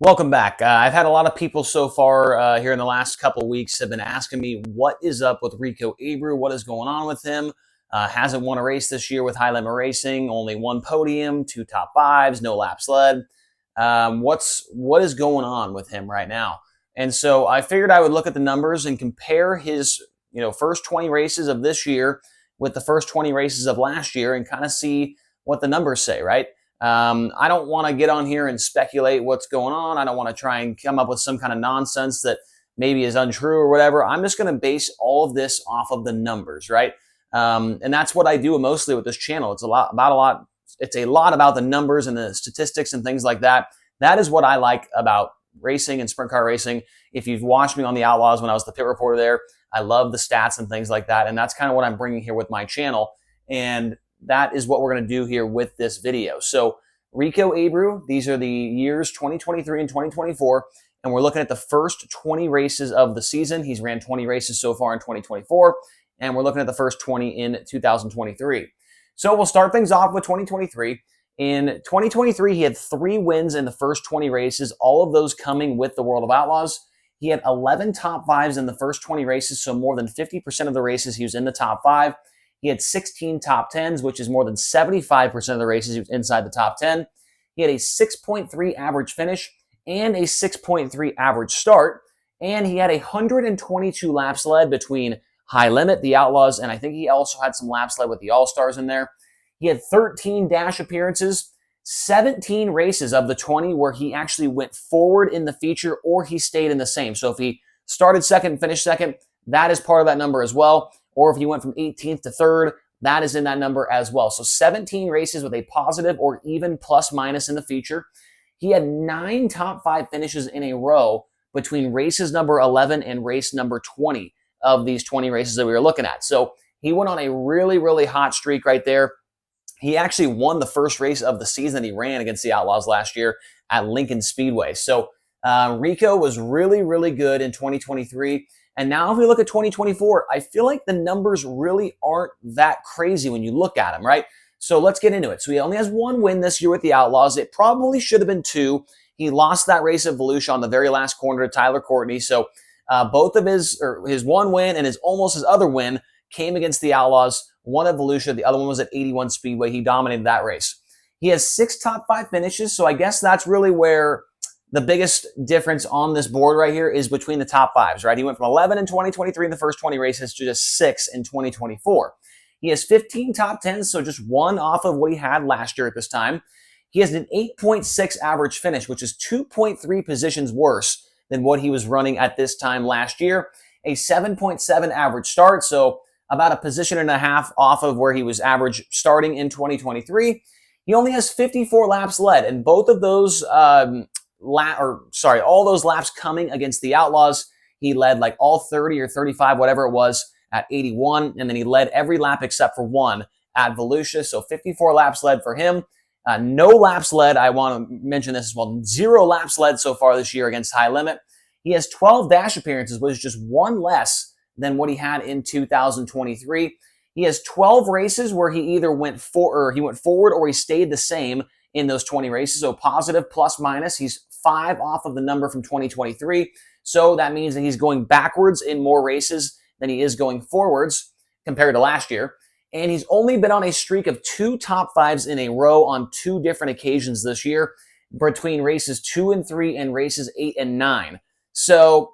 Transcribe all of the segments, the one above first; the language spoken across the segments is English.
Welcome back. I've had a lot of people so far here in the last couple weeks have been asking me what is up with Rico Abreu, what is going on with him. Hasn't won a race this year with High Limit Racing, only one podium, two top fives, no laps led. What is going on with him right now? And so I figured I would look at the numbers and compare his first 20 races of this year with the first 20 races of last year and kind of see what the numbers say, right? I don't want to get on here and speculate what's going on. I don't want to try and come up with some kind of nonsense that maybe is untrue or whatever. I'm just going to base all of this off of the numbers, right? And that's what I do mostly with this channel. It's a lot about the numbers and the statistics and things like that. That is what I like about racing and sprint car racing. If you've watched me on the Outlaws when I was the pit reporter there, I love the stats and things like that. And that's kind of what I'm bringing here with my channel. And that is what we're going to do here with this video. So Rico Abreu, these are the years 2023 and 2024, and we're looking at the first 20 races of the season. He's ran 20 races so far in 2024, and we're looking at the first 20 in 2023. So we'll start things off with 2023. In 2023, he had 3 wins in the first 20 races, all of those coming with the World of Outlaws. He had 11 top 5s in the first 20 races, so more than 50% of the races he was in the top 5. He had 16 top 10s, which is more than 75% of the races he was inside the top 10. He had a 6.3 average finish and a 6.3 average start. And he had 122 laps led between High Limit, the Outlaws, and I think he also had some laps led with the All-Stars in there. He had 13 dash appearances, 17 races of the 20 where he actually went forward in the feature or he stayed in the same. So if he started second and finished second, that is part of that number as well. Or if you went from 18th to 3rd, that is in that number as well. So 17 races with a positive or even plus minus in the feature. He had 9 top 5 finishes in a row between races number 11 and race number 20 of these 20 races that we were looking at. So he went on a really, really hot streak right there. He actually won the first race of the season he ran against the Outlaws last year at Lincoln Speedway. So Rico was really, really good in 2023. And now if we look at 2024, I feel like the numbers really aren't that crazy when you look at them, right? So let's get into it. So he only has 1 win this year with the Outlaws. It probably should have been 2. He lost that race at Volusia on the very last corner to Tyler Courtney. So both of his 1 win and his other win came against the Outlaws. One at Volusia, the other one was at 81 Speedway. He dominated that race. He has 6 top 5 finishes. So I guess that's really where the biggest difference on this board right here is between the top 5s, right? He went from 11 in 2023 in the first 20 races to just 6 in 2024. He has 15 top 10s, so just 1 off of what he had last year at this time. He has an 8.6 average finish, which is 2.3 positions worse than what he was running at this time last year. A 7.7 average start, so about a position and a half off of where he was average starting in 2023. He only has 54 laps led, and both of those all those laps coming against the Outlaws, he led like all 30 or 35, whatever it was, at 81, and then he led every lap except for 1 at Volusia, so 54 laps led for him. No laps led, I want to mention this as well, 0 laps led so far this year against High Limit. He has 12 dash appearances, which is just 1 less than what he had in 2023. He has 12 races where he either went forward or he stayed the same in those 20 races, so positive plus minus. He's 5 off of the number from 2023. So that means that he's going backwards in more races than he is going forwards compared to last year. And he's only been on a streak of 2 top 5s in a row on 2 different occasions this year between races 2 and 3 and races 8 and 9. So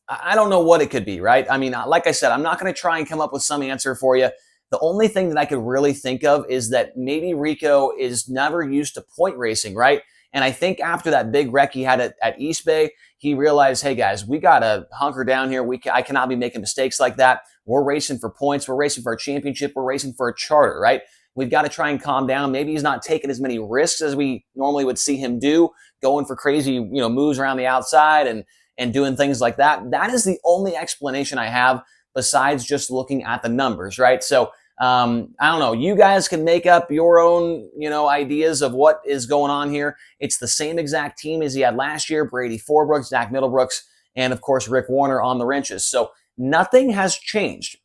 I don't know what it could be, right? I mean, like I said, I'm not going to try and come up with some answer for you. The only thing that I could really think of is that maybe Rico is never used to point racing, right? And I think after that big wreck he had at East Bay, he realized, hey guys, we got to hunker down here. I cannot be making mistakes like that. We're racing for points. We're racing for a championship. We're racing for a charter, right? We've got to try and calm down. Maybe he's not taking as many risks as we normally would see him do, going for crazy, moves around the outside and doing things like that. That is the only explanation I have besides just looking at the numbers, right? So I don't know. You guys can make up your own, ideas of what is going on here. It's the same exact team as he had last year: Brady Forbrooks, Zach Middlebrooks, and of course Rick Warner on the wrenches. So nothing has changed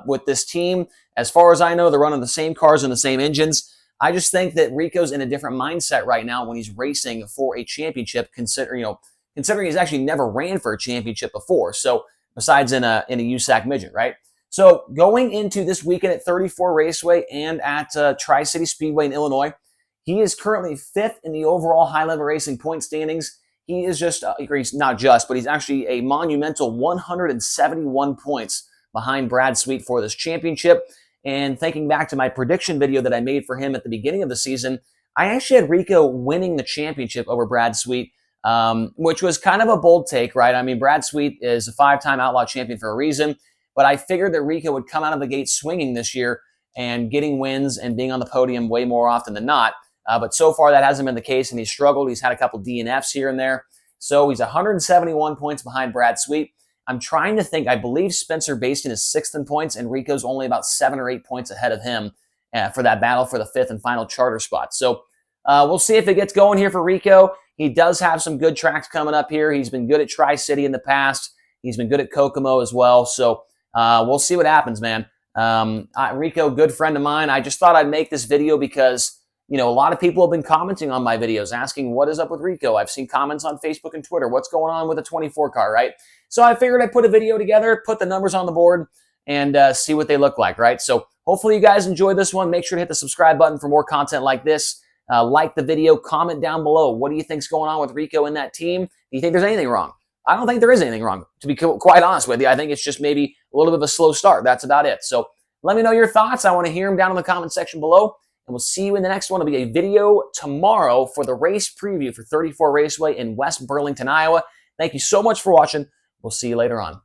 with this team. As far as I know, they're running the same cars and the same engines. I just think that Rico's in a different mindset right now when he's racing for a championship, considering he's actually never ran for a championship before. So besides in a USAC midget, right? So going into this weekend at 34 Raceway and at Tri-City Speedway in Illinois, he is currently 5th in the overall high-level racing point standings. He is just, he's not just, but he's actually a monumental 171 points behind Brad Sweet for this championship. And thinking back to my prediction video that I made for him at the beginning of the season, I actually had Rico winning the championship over Brad Sweet, which was kind of a bold take, right? I mean, Brad Sweet is a 5-time Outlaw champion for a reason, but I figured that Rico would come out of the gate swinging this year and getting wins and being on the podium way more often than not. But so far, that hasn't been the case, and he's struggled. He's had a couple DNFs here and there. So he's 171 points behind Brad Sweet. I'm trying to think. I believe Spencer Bastian is 6th in points, and Rico's only about 7 or 8 points ahead of him for that battle for the 5th and final charter spot. So we'll see if it gets going here for Rico. He does have some good tracks coming up here. He's been good at Tri-City in the past. He's been good at Kokomo as well. So we'll see what happens, man. Rico, good friend of mine. I just thought I'd make this video because a lot of people have been commenting on my videos asking what is up with Rico. I've seen comments on Facebook and Twitter. What's going on with the 24 car, right? So I figured I'd put a video together, put the numbers on the board, and see what they look like, right? So hopefully you guys enjoyed this one. Make sure to hit the subscribe button for more content like this. Like the video, comment down below. What do you think's going on with Rico and that team? Do you think there's anything wrong? I don't think there is anything wrong, to be quite honest with you. I think it's just maybe a little bit of a slow start. That's about it. So let me know your thoughts. I want to hear them down in the comment section below. And we'll see you in the next one. It'll be a video tomorrow for the race preview for 34 Raceway in West Burlington, Iowa. Thank you so much for watching. We'll see you later on.